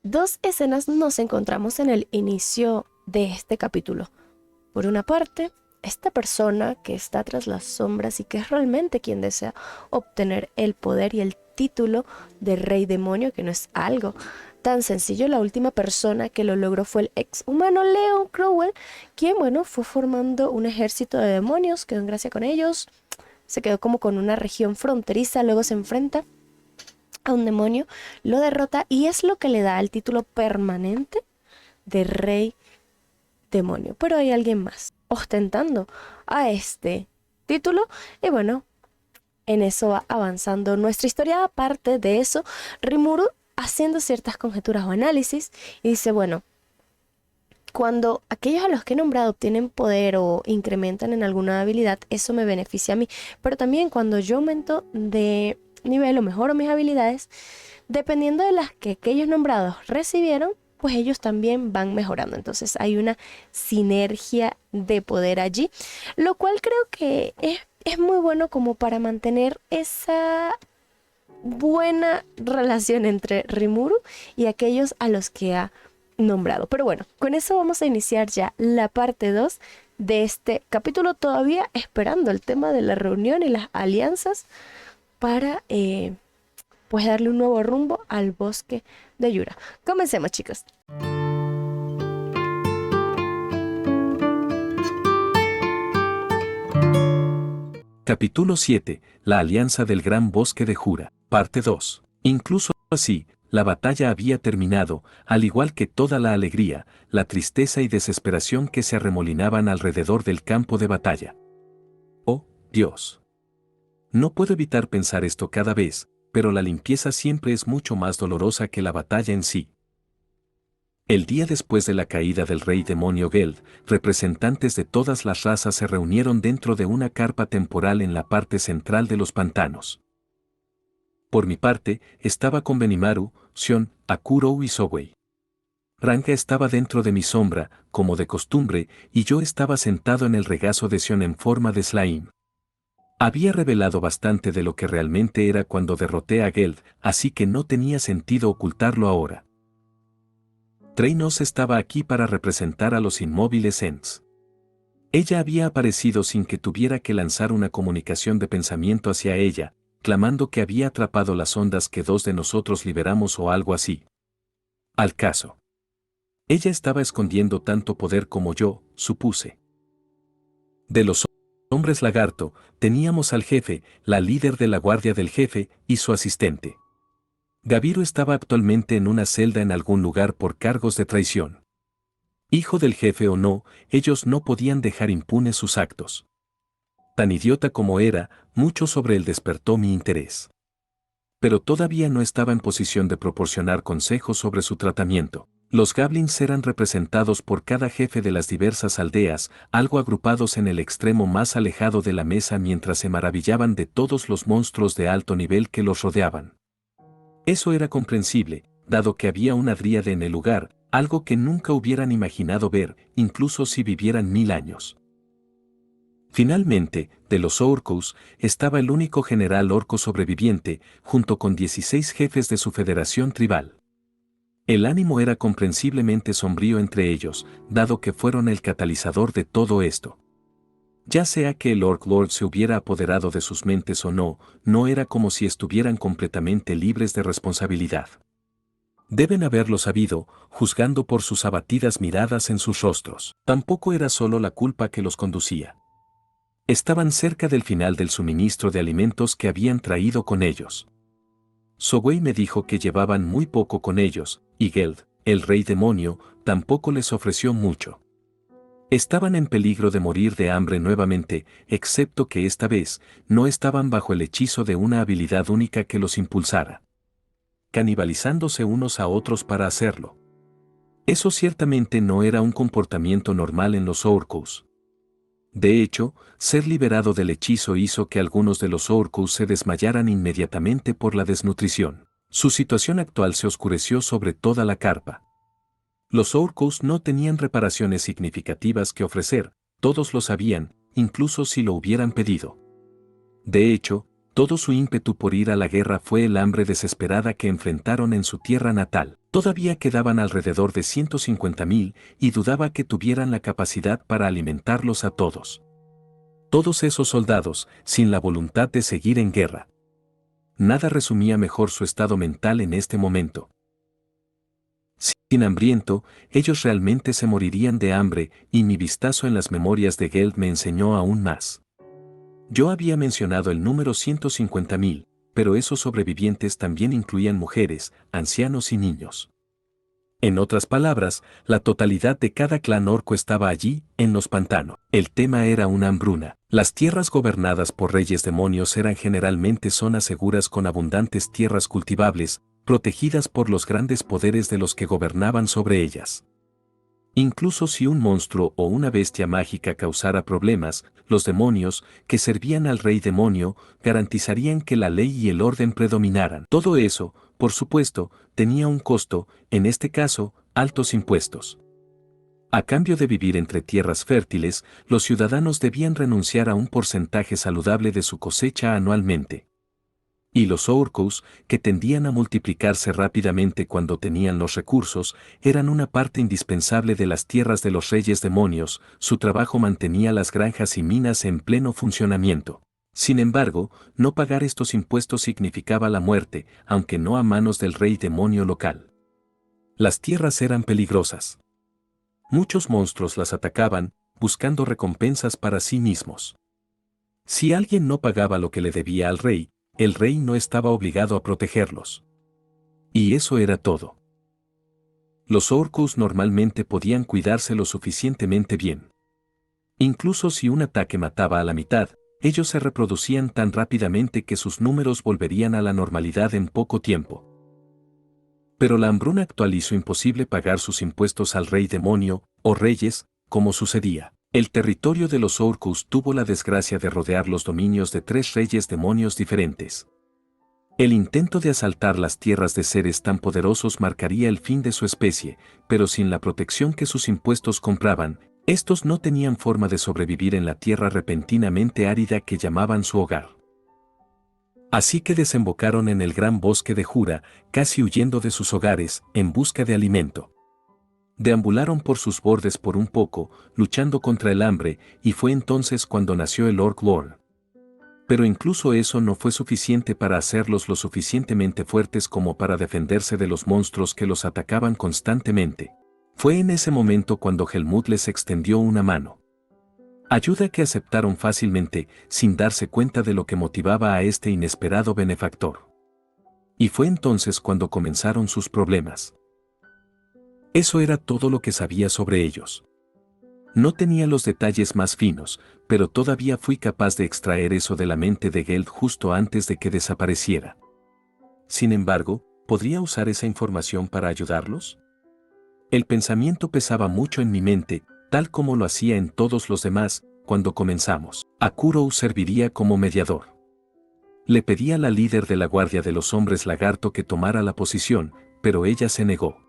Dos escenas nos encontramos en el inicio de este capítulo. Por una parte, esta persona que está tras las sombras y que es realmente quien desea obtener el poder y el título de Rey Demonio, que no es algo tan sencillo. La última persona que lo logró fue el ex humano Leon Crowell, quien, fue formando un ejército de demonios, quedó en gracia con ellos, se quedó como con una región fronteriza, luego se enfrenta a un demonio, lo derrota y es lo que le da el título permanente de Rey Demonio. Pero hay alguien más ostentando a este título y en eso va avanzando nuestra historia. Aparte de eso, Rimuru haciendo ciertas conjeturas o análisis y dice, cuando aquellos a los que he nombrado obtienen poder o incrementan en alguna habilidad, eso me beneficia a mí. Pero también cuando yo aumento de nivel o mejoro mis habilidades, dependiendo de las que aquellos nombrados recibieron, pues ellos también van mejorando. Entonces hay una sinergia de poder allí, lo cual creo que es muy bueno como para mantener esa buena relación entre Rimuru y aquellos a los que ha nombrado. Pero con eso vamos a iniciar ya la parte 2 de este capítulo, todavía esperando el tema de la reunión y las alianzas para pues darle un nuevo rumbo al bosque de Yura. Comencemos, chicos. Capítulo 7. La Alianza del Gran Bosque de Jura. Parte 2. Incluso así, la batalla había terminado, al igual que toda la alegría, la tristeza y desesperación que se arremolinaban alrededor del campo de batalla. Oh, Dios. No puedo evitar pensar esto cada vez, pero la limpieza siempre es mucho más dolorosa que la batalla en sí. El día después de la caída del rey demonio Geld, representantes de todas las razas se reunieron dentro de una carpa temporal en la parte central de los pantanos. Por mi parte, estaba con Benimaru, Xion, Akuro y Sowei. Ranka estaba dentro de mi sombra, como de costumbre, y yo estaba sentado en el regazo de Xion en forma de slime. Había revelado bastante de lo que realmente era cuando derroté a Geld, así que no tenía sentido ocultarlo ahora. Treynos estaba aquí para representar a los inmóviles Ents. Ella había aparecido sin que tuviera que lanzar una comunicación de pensamiento hacia ella, clamando que había atrapado las ondas que dos de nosotros liberamos o algo así. Al caso. Ella estaba escondiendo tanto poder como yo, supuse. De los hombres lagarto, teníamos al jefe, la líder de la guardia del jefe, y su asistente. Gabiru estaba actualmente en una celda en algún lugar por cargos de traición. Hijo del jefe o no, ellos no podían dejar impunes sus actos. Tan idiota como era, mucho sobre él despertó mi interés. Pero todavía no estaba en posición de proporcionar consejos sobre su tratamiento. Los goblins eran representados por cada jefe de las diversas aldeas, algo agrupados en el extremo más alejado de la mesa mientras se maravillaban de todos los monstruos de alto nivel que los rodeaban. Eso era comprensible, dado que había una dríade en el lugar, algo que nunca hubieran imaginado ver, incluso si vivieran 1000 años. Finalmente, de los orcos, estaba el único general orco sobreviviente, junto con 16 jefes de su federación tribal. El ánimo era comprensiblemente sombrío entre ellos, dado que fueron el catalizador de todo esto. Ya sea que el Orc Lord se hubiera apoderado de sus mentes o no, no era como si estuvieran completamente libres de responsabilidad. Deben haberlo sabido, juzgando por sus abatidas miradas en sus rostros. Tampoco era solo la culpa que los conducía. Estaban cerca del final del suministro de alimentos que habían traído con ellos. Sowei me dijo que llevaban muy poco con ellos, y Geld, el rey demonio, tampoco les ofreció mucho. Estaban en peligro de morir de hambre nuevamente, excepto que esta vez, no estaban bajo el hechizo de una habilidad única que los impulsara, canibalizándose unos a otros para hacerlo. Eso ciertamente no era un comportamiento normal en los orcos. De hecho, ser liberado del hechizo hizo que algunos de los orcos se desmayaran inmediatamente por la desnutrición. Su situación actual se oscureció sobre toda la carpa. Los orcos no tenían reparaciones significativas que ofrecer, todos lo sabían, incluso si lo hubieran pedido. De hecho, todo su ímpetu por ir a la guerra fue el hambre desesperada que enfrentaron en su tierra natal. Todavía quedaban alrededor de 150.000 y dudaba que tuvieran la capacidad para alimentarlos a todos. Todos esos soldados, sin la voluntad de seguir en guerra. Nada resumía mejor su estado mental en este momento. Sin hambriento, ellos realmente se morirían de hambre, y mi vistazo en las memorias de Geld me enseñó aún más. Yo había mencionado el número 150.000, pero esos sobrevivientes también incluían mujeres, ancianos y niños. En otras palabras, la totalidad de cada clan orco estaba allí, en los pantanos. El tema era una hambruna. Las tierras gobernadas por reyes demonios eran generalmente zonas seguras con abundantes tierras cultivables, protegidas por los grandes poderes de los que gobernaban sobre ellas. Incluso si un monstruo o una bestia mágica causara problemas, los demonios, que servían al rey demonio, garantizarían que la ley y el orden predominaran. Todo eso, por supuesto, tenía un costo, en este caso, altos impuestos. A cambio de vivir entre tierras fértiles, los ciudadanos debían renunciar a un porcentaje saludable de su cosecha anualmente. Y los orcos, que tendían a multiplicarse rápidamente cuando tenían los recursos, eran una parte indispensable de las tierras de los reyes demonios. Su trabajo mantenía las granjas y minas en pleno funcionamiento. Sin embargo, no pagar estos impuestos significaba la muerte, aunque no a manos del rey demonio local. Las tierras eran peligrosas. Muchos monstruos las atacaban, buscando recompensas para sí mismos. Si alguien no pagaba lo que le debía al rey, el rey no estaba obligado a protegerlos. Y eso era todo. Los orcos normalmente podían cuidarse lo suficientemente bien. Incluso si un ataque mataba a la mitad, ellos se reproducían tan rápidamente que sus números volverían a la normalidad en poco tiempo. Pero la hambruna actual hizo imposible pagar sus impuestos al rey demonio, o reyes, como sucedía. El territorio de los orcos tuvo la desgracia de rodear los dominios de 3 reyes demonios diferentes. El intento de asaltar las tierras de seres tan poderosos marcaría el fin de su especie, pero sin la protección que sus impuestos compraban, estos no tenían forma de sobrevivir en la tierra repentinamente árida que llamaban su hogar. Así que desembocaron en el gran bosque de Jura, casi huyendo de sus hogares, en busca de alimento. Deambularon por sus bordes por un poco, luchando contra el hambre, y fue entonces cuando nació el Orc Lord. Pero incluso eso no fue suficiente para hacerlos lo suficientemente fuertes como para defenderse de los monstruos que los atacaban constantemente. Fue en ese momento cuando Helmut les extendió una mano. Ayuda que aceptaron fácilmente, sin darse cuenta de lo que motivaba a este inesperado benefactor. Y fue entonces cuando comenzaron sus problemas. Eso era todo lo que sabía sobre ellos. No tenía los detalles más finos, pero todavía fui capaz de extraer eso de la mente de Geld justo antes de que desapareciera. Sin embargo, ¿podría usar esa información para ayudarlos? El pensamiento pesaba mucho en mi mente, tal como lo hacía en todos los demás, cuando comenzamos. Akurou serviría como mediador. Le pedí a la líder de la guardia de los hombres lagarto que tomara la posición, pero ella se negó.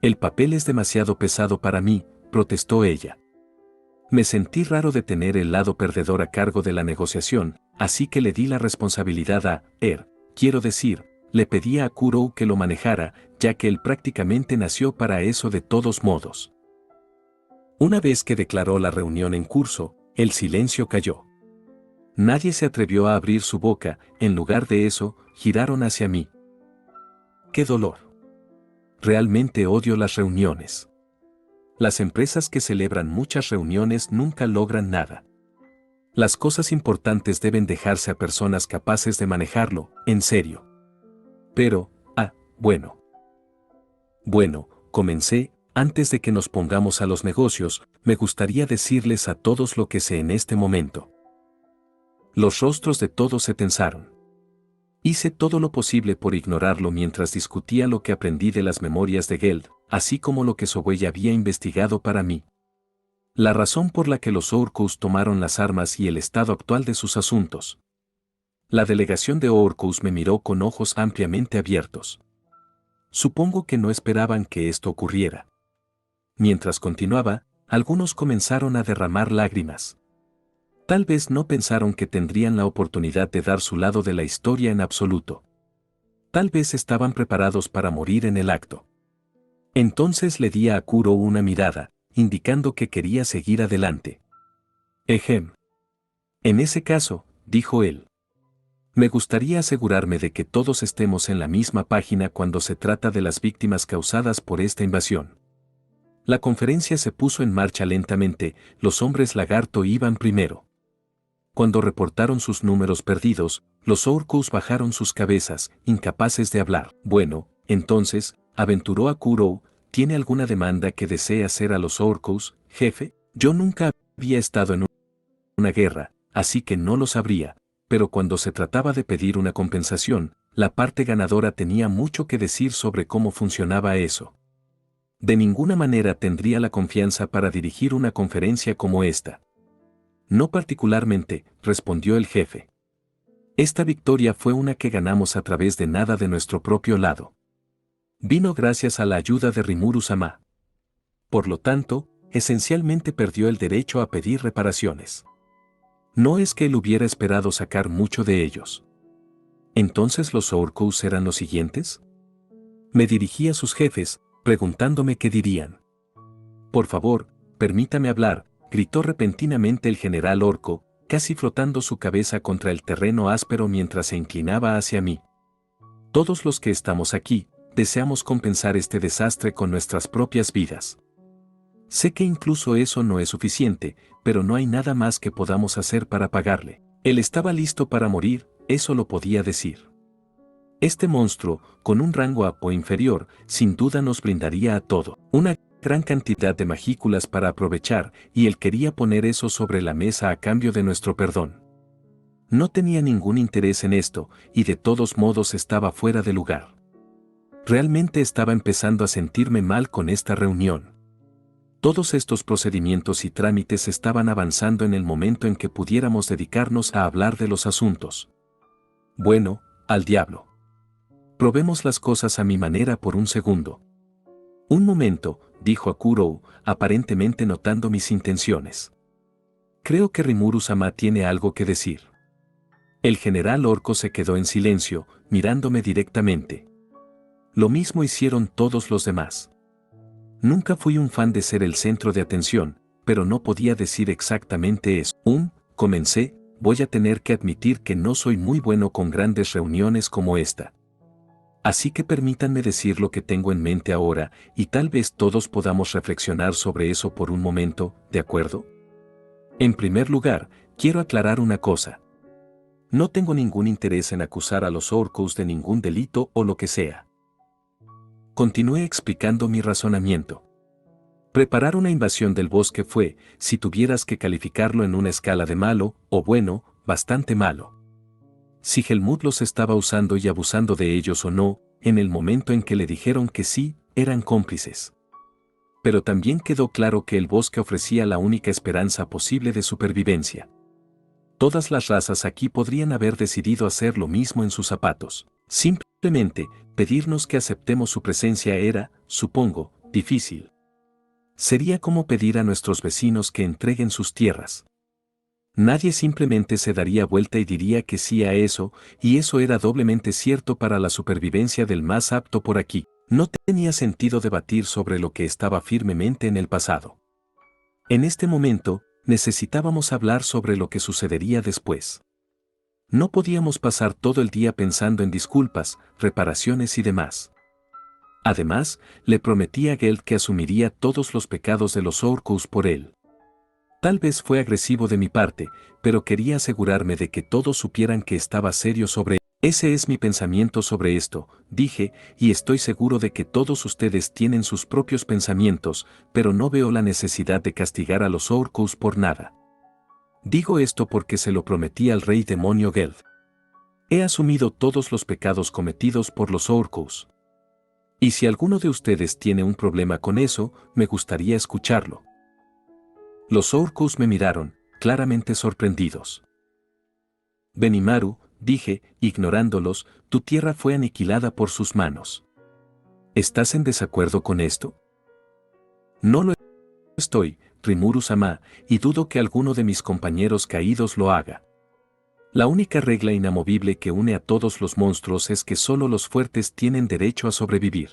El papel es demasiado pesado para mí, protestó ella. Me sentí raro de tener el lado perdedor a cargo de la negociación, así que le di la responsabilidad a quiero decir, le pedí a Akurou que lo manejara, ya que él prácticamente nació para eso de todos modos. Una vez que declaró la reunión en curso, el silencio cayó. Nadie se atrevió a abrir su boca, en lugar de eso, giraron hacia mí. ¡Qué dolor! Realmente odio las reuniones. Las empresas que celebran muchas reuniones nunca logran nada. Las cosas importantes deben dejarse a personas capaces de manejarlo, en serio. Pero, bueno. Bueno, comencé, antes de que nos pongamos a los negocios, me gustaría decirles a todos lo que sé en este momento. Los rostros de todos se tensaron. Hice todo lo posible por ignorarlo mientras discutía lo que aprendí de las memorias de Geld, así como lo que Sowey había investigado para mí. La razón por la que los orcos tomaron las armas y el estado actual de sus asuntos. La delegación de orcos me miró con ojos ampliamente abiertos. Supongo que no esperaban que esto ocurriera. Mientras continuaba, algunos comenzaron a derramar lágrimas. Tal vez no pensaron que tendrían la oportunidad de dar su lado de la historia en absoluto. Tal vez estaban preparados para morir en el acto. Entonces le di a Akuro una mirada, indicando que quería seguir adelante. Ejem. En ese caso, dijo él. Me gustaría asegurarme de que todos estemos en la misma página cuando se trata de las víctimas causadas por esta invasión. La conferencia se puso en marcha lentamente, los hombres lagarto iban primero. Cuando reportaron sus números perdidos, los Orcos bajaron sus cabezas, incapaces de hablar. Bueno, entonces, aventuró Akuro, ¿tiene alguna demanda que desee hacer a los Orcos, jefe? Yo nunca había estado en una guerra, así que no lo sabría, pero cuando se trataba de pedir una compensación, la parte ganadora tenía mucho que decir sobre cómo funcionaba eso. De ninguna manera tendría la confianza para dirigir una conferencia como esta. No particularmente, respondió el jefe. Esta victoria fue una que ganamos a través de nada de nuestro propio lado. Vino gracias a la ayuda de Rimuru-sama. Por lo tanto, esencialmente perdió el derecho a pedir reparaciones. No es que él hubiera esperado sacar mucho de ellos. ¿Entonces los Orcos eran los siguientes? Me dirigí a sus jefes, preguntándome qué dirían. Por favor, permítame hablar, gritó repentinamente el general Orco, casi frotando su cabeza contra el terreno áspero mientras se inclinaba hacia mí. Todos los que estamos aquí, deseamos compensar este desastre con nuestras propias vidas. Sé que incluso eso no es suficiente, pero no hay nada más que podamos hacer para pagarle. Él estaba listo para morir, eso lo podía decir. Este monstruo, con un rango APO inferior, sin duda nos brindaría a todo una gran cantidad de magículas para aprovechar, y él quería poner eso sobre la mesa a cambio de nuestro perdón. No tenía ningún interés en esto, y de todos modos estaba fuera de lugar. Realmente estaba empezando a sentirme mal con esta reunión. Todos estos procedimientos y trámites estaban avanzando en el momento en que pudiéramos dedicarnos a hablar de los asuntos. Bueno, al diablo. Probemos las cosas a mi manera por un segundo. Un momento, dijo Akuro, aparentemente notando mis intenciones. Creo que Rimuru-sama tiene algo que decir. El general Orco se quedó en silencio, mirándome directamente. Lo mismo hicieron todos los demás. Nunca fui un fan de ser el centro de atención, pero no podía decir exactamente eso. Comencé, voy a tener que admitir que no soy muy bueno con grandes reuniones como esta. Así que permítanme decir lo que tengo en mente ahora, y tal vez todos podamos reflexionar sobre eso por un momento, ¿de acuerdo? En primer lugar, quiero aclarar una cosa. No tengo ningún interés en acusar a los Orcos de ningún delito o lo que sea. Continué explicando mi razonamiento. Preparar una invasión del bosque fue, si tuvieras que calificarlo en una escala de malo, o bueno, bastante malo. Si Helmut los estaba usando y abusando de ellos o no, en el momento en que le dijeron que sí, eran cómplices. Pero también quedó claro que el bosque ofrecía la única esperanza posible de supervivencia. Todas las razas aquí podrían haber decidido hacer lo mismo en sus zapatos. Simplemente, pedirnos que aceptemos su presencia era, supongo, difícil. Sería como pedir a nuestros vecinos que entreguen sus tierras. Nadie simplemente se daría vuelta y diría que sí a eso, y eso era doblemente cierto para la supervivencia del más apto por aquí. No tenía sentido debatir sobre lo que estaba firmemente en el pasado. En este momento, necesitábamos hablar sobre lo que sucedería después. No podíamos pasar todo el día pensando en disculpas, reparaciones y demás. Además, le prometí a Geld que asumiría todos los pecados de los Orcos por él. Tal vez fue agresivo de mi parte, pero quería asegurarme de que todos supieran que estaba serio sobre. Ese es mi pensamiento sobre esto, dije, y estoy seguro de que todos ustedes tienen sus propios pensamientos, pero no veo la necesidad de castigar a los Orcos por nada. Digo esto porque se lo prometí al rey demonio Geld. He asumido todos los pecados cometidos por los Orcos. Y si alguno de ustedes tiene un problema con eso, me gustaría escucharlo. Los Orcos me miraron, claramente sorprendidos. Benimaru, dije, ignorándolos, tu tierra fue aniquilada por sus manos. ¿Estás en desacuerdo con esto? No lo estoy, Rimuru-sama, y dudo que alguno de mis compañeros caídos lo haga. La única regla inamovible que une a todos los monstruos es que solo los fuertes tienen derecho a sobrevivir.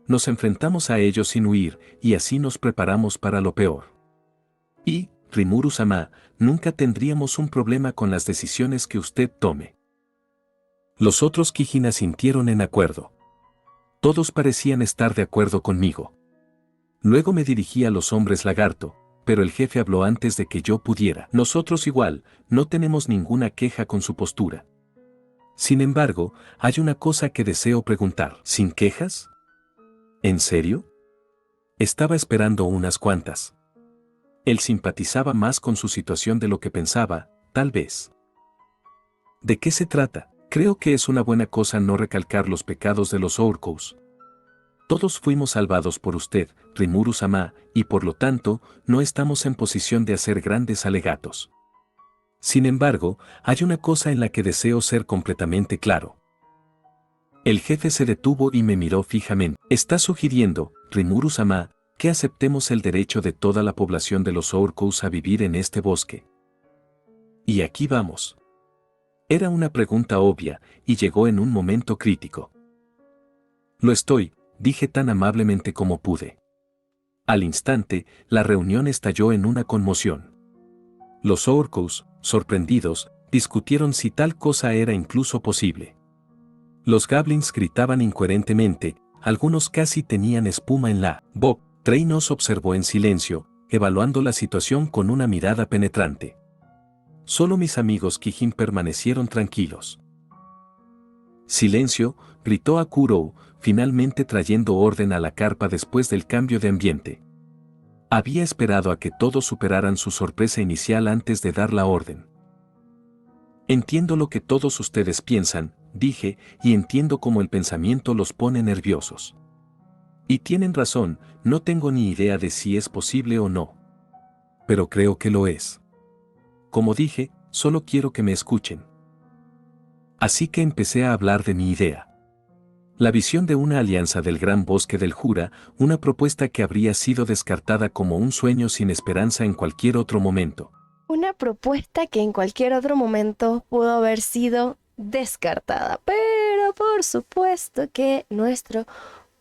Nos enfrentamos a ellos sin huir y así nos preparamos para lo peor. Y, Rimuru-sama, nunca tendríamos un problema con las decisiones que usted tome. Los otros Kijin asintieron en acuerdo. Todos parecían estar de acuerdo conmigo. Luego me dirigí a los hombres lagarto, pero el jefe habló antes de que yo pudiera. Nosotros igual, no tenemos ninguna queja con su postura. Sin embargo, hay una cosa que deseo preguntar. ¿Sin quejas? ¿En serio? Estaba esperando unas cuantas. Él simpatizaba más con su situación de lo que pensaba, tal vez. ¿De qué se trata? Creo que es una buena cosa no recalcar los pecados de los Orcos. Todos fuimos salvados por usted, Rimuru-sama, y por lo tanto, no estamos en posición de hacer grandes alegatos. Sin embargo, hay una cosa en la que deseo ser completamente claro. El jefe se detuvo y me miró fijamente. Está sugiriendo, Rimuru-sama, que aceptemos el derecho de toda la población de los Orcos a vivir en este bosque. Y aquí vamos. Era una pregunta obvia, y llegó en un momento crítico. Lo estoy, dije tan amablemente como pude. Al instante, la reunión estalló en una conmoción. Los Orcos, sorprendidos, discutieron si tal cosa era incluso posible. Los Goblins gritaban incoherentemente, algunos casi tenían espuma en la boca. Trey nos observó en silencio, evaluando la situación con una mirada penetrante. Solo mis amigos Kijin permanecieron tranquilos. Silencio, gritó Akurou, finalmente trayendo orden a la carpa después del cambio de ambiente. Había esperado a que todos superaran su sorpresa inicial antes de dar la orden. Entiendo lo que todos ustedes piensan, dije, y entiendo cómo el pensamiento los pone nerviosos. Y tienen razón, no tengo ni idea de si es posible o no. Pero creo que lo es. Como dije, solo quiero que me escuchen. Así que empecé a hablar de mi idea. La visión de una alianza del Gran Bosque del Jura, una propuesta que habría sido descartada como un sueño sin esperanza en cualquier otro momento. Una propuesta que en cualquier otro momento pudo haber sido descartada, pero por supuesto que nuestro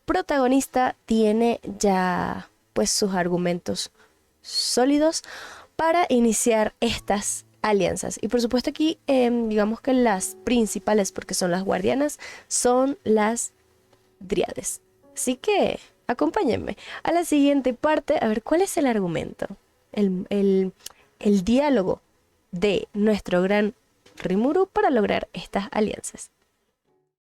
protagonista tiene ya pues sus argumentos sólidos para iniciar estas alianzas. Y por supuesto aquí digamos que las principales, porque son las guardianas, son las dríades. Así que acompáñenme a la siguiente parte a ver cuál es el argumento, el diálogo de nuestro gran Rimuru para lograr estas alianzas.